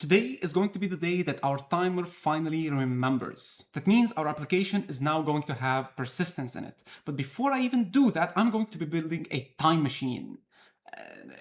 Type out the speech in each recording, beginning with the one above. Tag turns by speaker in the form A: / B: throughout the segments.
A: Today is going to be the day that our timer finally remembers. That means our application is now going to have persistence in it. But before I even do that, I'm going to be building a time machine.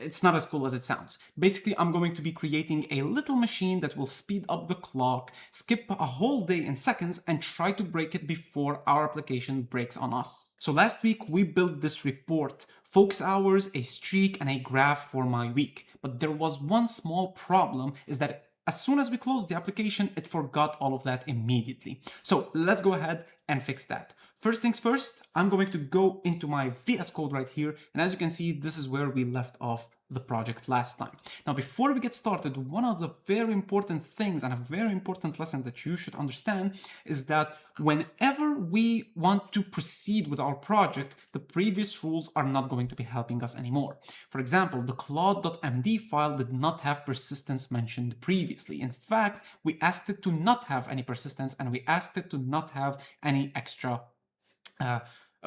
A: It's not as cool as it sounds. Basically, I'm going to be creating a little machine that will speed up the clock, skip a whole day in seconds, and try to break it before our application breaks on us. So last week, we built this report, focus hours, a streak, and a graph for my week. But there was one small problem, is that as soon as we closed the application, it forgot all of that immediately. So let's go ahead and fix that. First things first, I'm going to go into my VS Code right here, and as you can see, this is where we left off the project last time. Now, before we get started, one of the very important things and a very important lesson that you should understand is that whenever we want to proceed with our project, the previous rules are not going to be helping us anymore. For example, the Claude.md file did not have persistence mentioned previously. In fact, we asked it to not have any persistence, and we asked it to not have any extra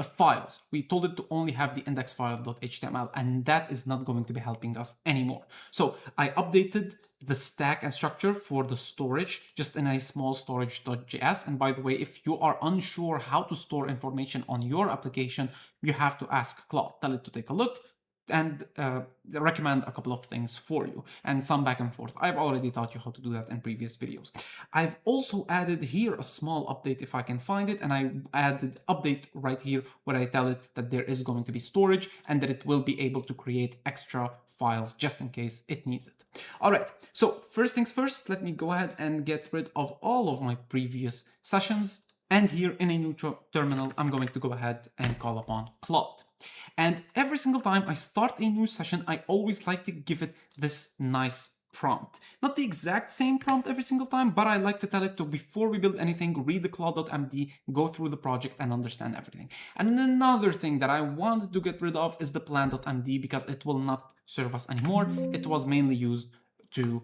A: files. We told it to only have the index file.html, and that is not going to be helping us anymore. So I updated the stack and structure for the storage just in a small storage.js. And by the way, if you are unsure how to store information on your application, you have to ask Claude. Tell it to take a look and recommend a couple of things for you and some back and forth. I've already taught you how to do that in previous videos. I've also added here a small update if I can find it, and I added update right here where I tell it that there is going to be storage and that it will be able to create extra files just in case it needs it. All right, so first things first, let me go ahead and get rid of all of my previous sessions. And here in a new terminal, I'm going to go ahead and call upon Claude. And every single time I start a new session, I always like to give it this nice prompt. Not the exact same prompt every single time, but I like to tell it to, before we build anything, read the Claude.md, go through the project and understand everything. And another thing that I wanted to get rid of is the plan.md, because it will not serve us anymore. It was mainly used to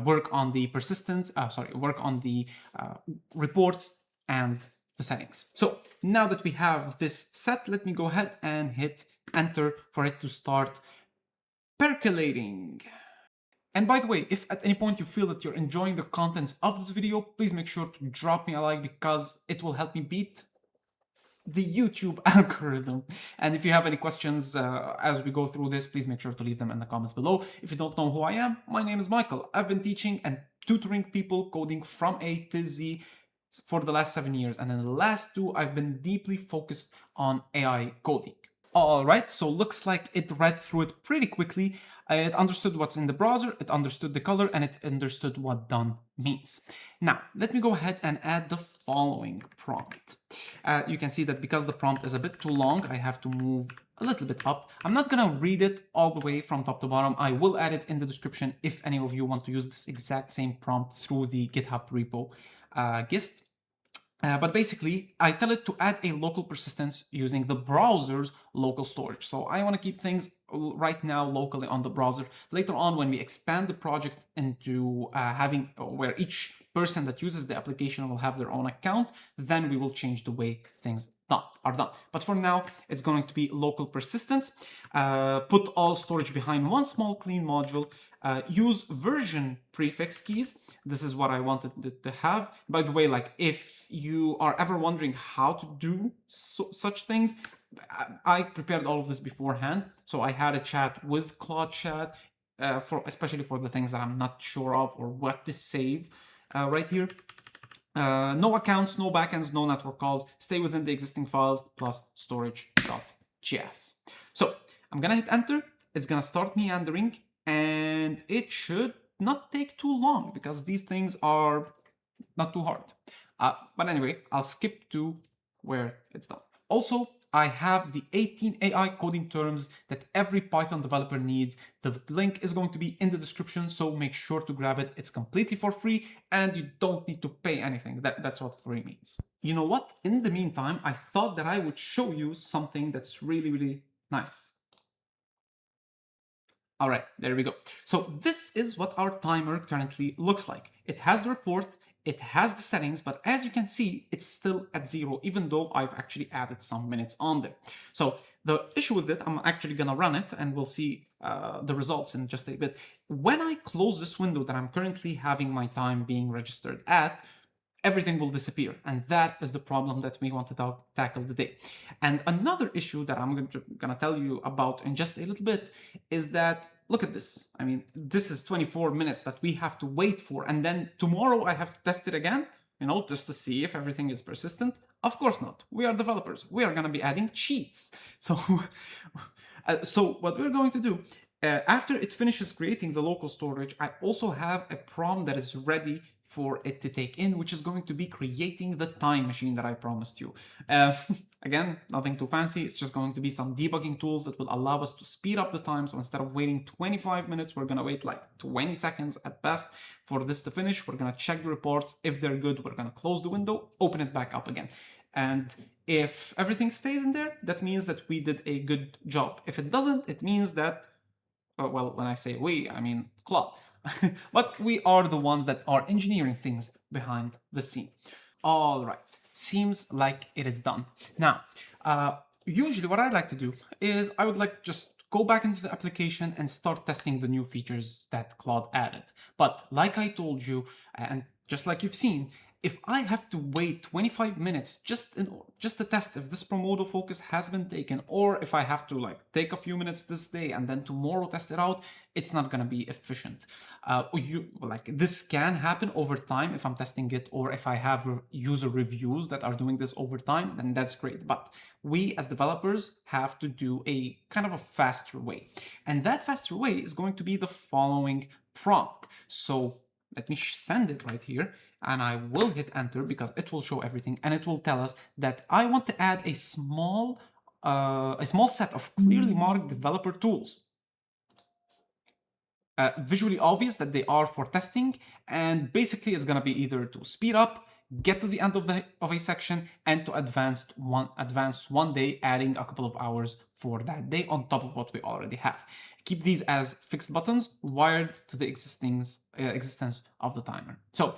A: work on the persistence, work on the reports and the settings. So now that we have this set, let me go ahead and hit enter for it to start percolating. And by the way, if at any point you feel that you're enjoying the contents of this video, please make sure to drop me a like, because it will help me beat the YouTube algorithm. And if you have any questions as we go through this, please make sure to leave them in the comments below. If you don't know who I am, my name is Michael. I've been teaching and tutoring people coding from A to Z for the last 7 years, and in the last 2 I've been deeply focused on AI coding. Alright, so looks like it read through it pretty quickly. It understood what's in the browser, it understood the color, and it understood what done means. Now, let me go ahead and add the following prompt. You can see that because the prompt is a bit too long, I have to move a little bit up. I'm not gonna read it all the way from top to bottom. I will add it in the description if any of you want to use this exact same prompt through the GitHub repo gist. But basically, I tell it to add a local persistence using the browser's local storage. So I want to keep things right now locally on the browser. Later on, when we expand the project into having where each person that uses the application will have their own account, then we will change the way things are done. But for now, it's going to be local persistence. Put all storage behind one small clean module. Use version prefix keys. This is what I wanted it to have. By the way, like, if you are ever wondering how to do such things, I prepared all of this beforehand. So I had a chat with Claude Chat, especially for the things that I'm not sure of or what to save right here. No accounts, no backends, no network calls. Stay within the existing files plus storage.js. So I'm gonna hit enter. It's gonna start meandering, and it should not take too long because these things are not too hard. But anyway, I'll skip to where it's done. Also, I have the 18 AI coding terms that every Python developer needs. The link is going to be in the description, so make sure to grab it. It's completely for free and you don't need to pay anything. That's what free means. You know what? In the meantime, I thought that I would show you something that's really, really nice. All right, there we go. So this is what our timer currently looks like. It has the report, it has the settings, but as you can see, it's still at 0, even though I've actually added some minutes on there. So the issue with it, I'm actually gonna run it and we'll see the results in just a bit. When I close this window that I'm currently having my time being registered at, everything will disappear. And that is the problem that we want to tackle today. And another issue that I'm gonna tell you about in just a little bit is that, look at this. I mean, this is 24 minutes that we have to wait for. And then tomorrow I have to test it again, just to see if everything is persistent. Of course not. We are developers. We are gonna be adding cheats. So, so what we're going to do, after it finishes creating the local storage, I also have a prompt that is ready for it to take in, which is going to be creating the time machine that I promised you. Again, nothing too fancy. It's just going to be some debugging tools that will allow us to speed up the time. So instead of waiting 25 minutes, we're going to wait like 20 seconds at best for this to finish. We're going to check the reports. If they're good, we're going to close the window, open it back up again. And if everything stays in there, that means that we did a good job. If it doesn't, it means that, well, when I say we, I mean Claude. But we are the ones that are engineering things behind the scene. All right, seems like it is done. Now, usually what I like to do is I would like just go back into the application and start testing the new features that Claude added. But like I told you, and just like you've seen, if I have to wait 25 minutes just to test if this Pomodoro focus has been taken, or if I have to like take a few minutes this day and then tomorrow test it out, it's not gonna be efficient. This can happen over time if I'm testing it, or if I have user reviews that are doing this over time, then that's great. But we as developers have to do a kind of a faster way. And that faster way is going to be the following prompt. So let me send it right here, and I will hit enter because it will show everything, and it will tell us that I want to add a small set of clearly marked developer tools. Visually obvious that they are for testing, and basically it's gonna be either to speed up, get to the end of a section, and to advance one day, adding a couple of hours for that day on top of what we already have. Keep these as fixed buttons wired to the existence of the timer. So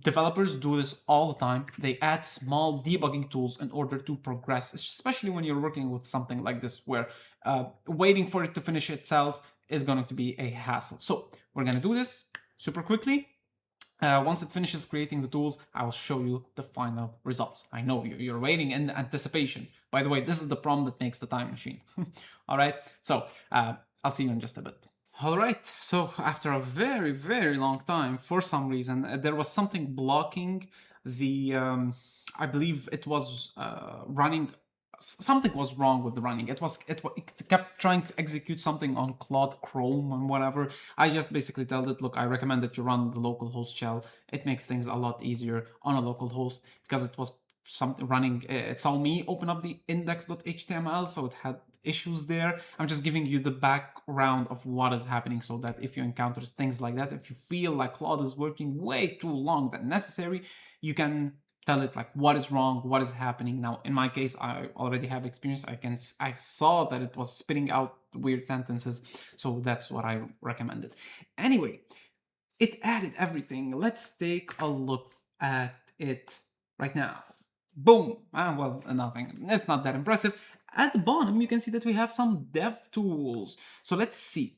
A: developers do this all the time. They add small debugging tools in order to progress, especially when you're working with something like this, where waiting for it to finish itself is going to be a hassle. So we're going to do this super quickly. Once it finishes creating the tools, I'll show you the final results. I know you're waiting in anticipation. By the way, this is the prompt that makes the time machine. All right, so I'll see you in just a bit. All right, so after a very, very long time, for some reason, there was something blocking the, I believe it was running. Something was wrong with the running. It kept trying to execute something on Claude Chrome and whatever. I just basically told it, look, I recommend that you run the localhost shell. It makes things a lot easier on a localhost, because it was something running. It saw me open up the index.html, so it had issues there. I'm just giving you the background of what is happening, so that if you encounter things like that, if you feel like Claude is working way too long than necessary, you can tell it like what is wrong, what is happening. Now, in my case, I already have experience. I saw that it was spitting out weird sentences, so that's what I recommended. Anyway, it added everything. Let's take a look at it right now. Boom. Well, nothing. It's not that impressive. At the bottom, you can see that we have some dev tools. So let's see.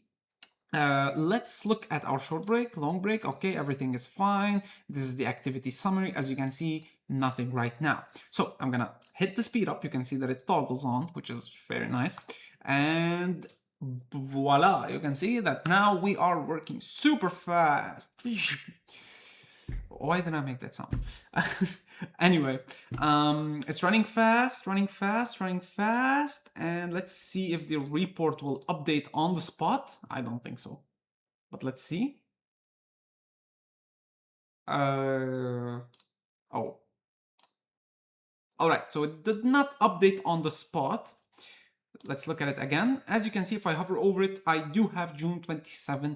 A: Let's look at our short break, long break. Okay, everything is fine. This is the activity summary. As you can see, nothing right now. So I'm gonna hit the speed up. You can see that it toggles on, which is very nice. And voila, you can see that now we are working super fast. Why did I make that sound? Anyway, it's running fast, and let's see if the report will update on the spot. I don't think so, but let's see. Oh. All right, so it did not update on the spot. Let's look at it again. As you can see, if I hover over it, I do have June 27,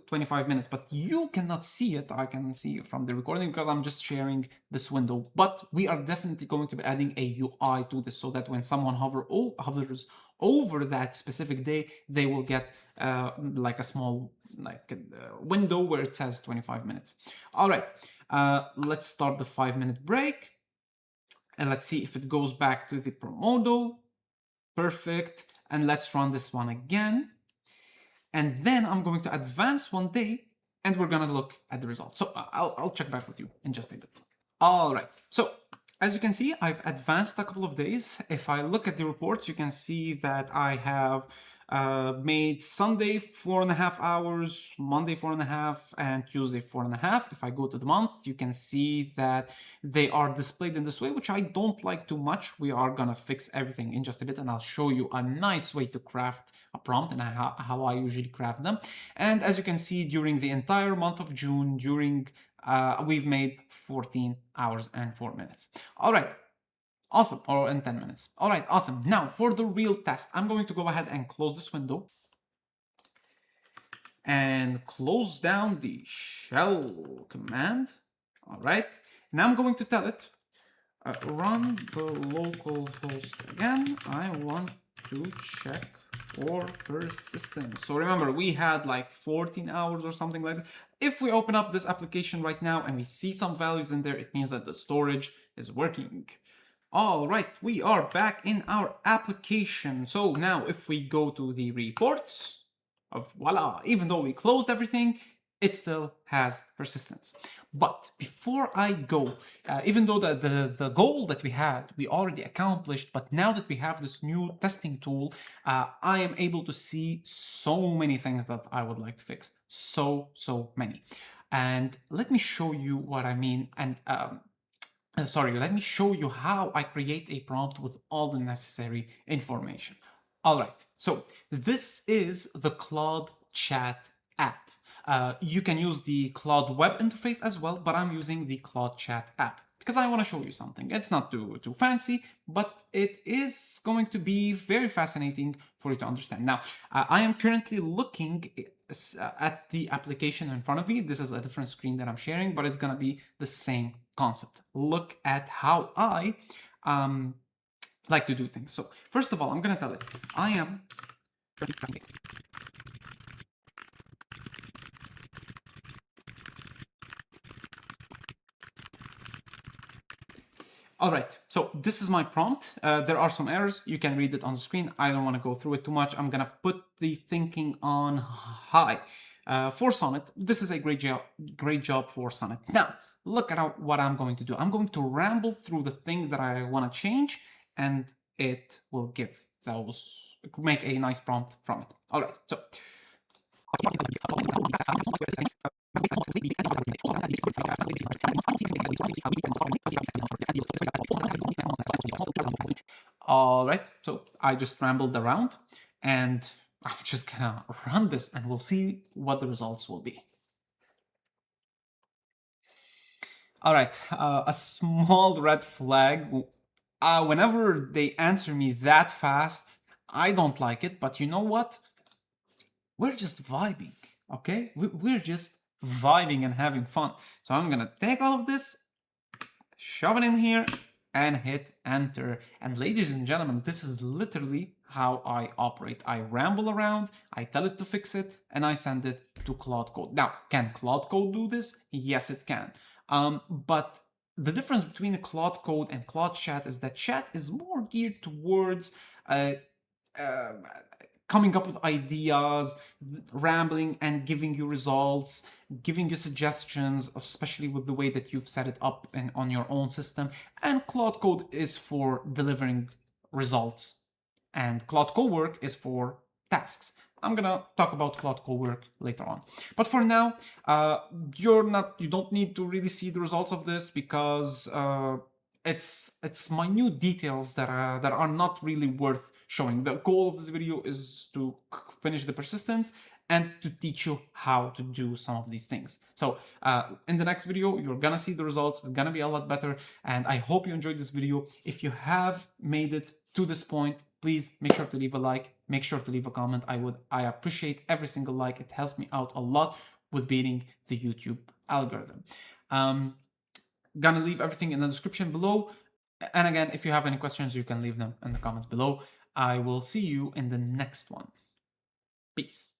A: 25 minutes, but you cannot see it. I can see it from the recording because I'm just sharing this window. But we are definitely going to be adding a UI to this, so that when someone hovers over that specific day, they will get like a small window where it says 25 minutes. All right, let's start the 5-minute break. And let's see if it goes back to the Pomodoro. Perfect. and let's run this one again. And then I'm going to advance one day and we're gonna look at the results. So I'll check back with you in just a bit. All right, so as you can see, I've advanced a couple of days. If I look at the reports, you can see that I have made Sunday 4.5 hours, Monday 4.5, and Tuesday 4.5. If I go to the month, you can see that they are displayed in this way, which I don't like too much. We are gonna fix everything in just a bit, and I'll show you a nice way to craft a prompt and how I usually craft them. And as you can see, during the entire month of June, we've made 14 hours and 4 minutes. All right. Awesome, or in 10 minutes. All right, awesome. Now for the real test, I'm going to go ahead and close this window and close down the shell command. All right, now I'm going to tell it, run the localhost again. I want to check for persistence. So remember, we had like 14 hours or something like that. If we open up this application right now and we see some values in there, it means that the storage is working. All right, we are back in our application. So now if we go to the reports voila, even though we closed everything, it still has persistence. But before I go, even though the goal that we had, we already accomplished, but now that we have this new testing tool, I am able to see so many things that I would like to fix. So many. And let me show you what I mean. And let me show you how I create a prompt with all the necessary information. All right, so this is the Claude Chat app. You can use the Claude web interface as well, but I'm using the Claude Chat app because I want to show you something. It's not too fancy, but it is going to be very fascinating for you to understand. Now, I am currently looking at the application in front of me. This is a different screen that I'm sharing, but it's going to be the same concept. Look at how I like to do things. So first of all, I'm going to tell it, I am all right, so this is my prompt. There are some errors. You can read it on the screen. I don't want to go through it too much. I'm going to put the thinking on high. For Sonnet, this is a great job for Sonnet. Now, look at what I'm going to do. I'm going to ramble through the things that I want to change, and it will make a nice prompt from it. All right, so all right, so I just rambled around and I'm just gonna run this and we'll see what the results will be. All right, a small red flag. Whenever they answer me that fast, I don't like it, but you know what? We're just vibing, okay? We're just vibing and having fun. So I'm gonna take all of this, shove it in here, and hit enter. And ladies and gentlemen, this is literally how I operate. I ramble around, I tell it to fix it, and I send it to Claude Code. Now, can Claude Code do this? Yes, it can. But the difference between Claude Code and Claude Chat is that Chat is more geared towards coming up with ideas, rambling and giving you results, giving you suggestions, especially with the way that you've set it up on your own system. And Claude Code is for delivering results. And Claude Cowork is for tasks. I'm gonna talk about Claude Cowork later on. But for now, you don't need to really see the results of this because it's minute details that are not really worth showing. The goal of this video is to finish the persistence and to teach you how to do some of these things. So in the next video, you're gonna see the results. It's gonna be a lot better. And I hope you enjoyed this video. If you have made it to this point, please make sure to leave a like, make sure to leave a comment. I appreciate every single like. It helps me out a lot with beating the YouTube algorithm. Gonna leave everything in the description below. And again, if you have any questions, you can leave them in the comments below. I will see you in the next one. Peace.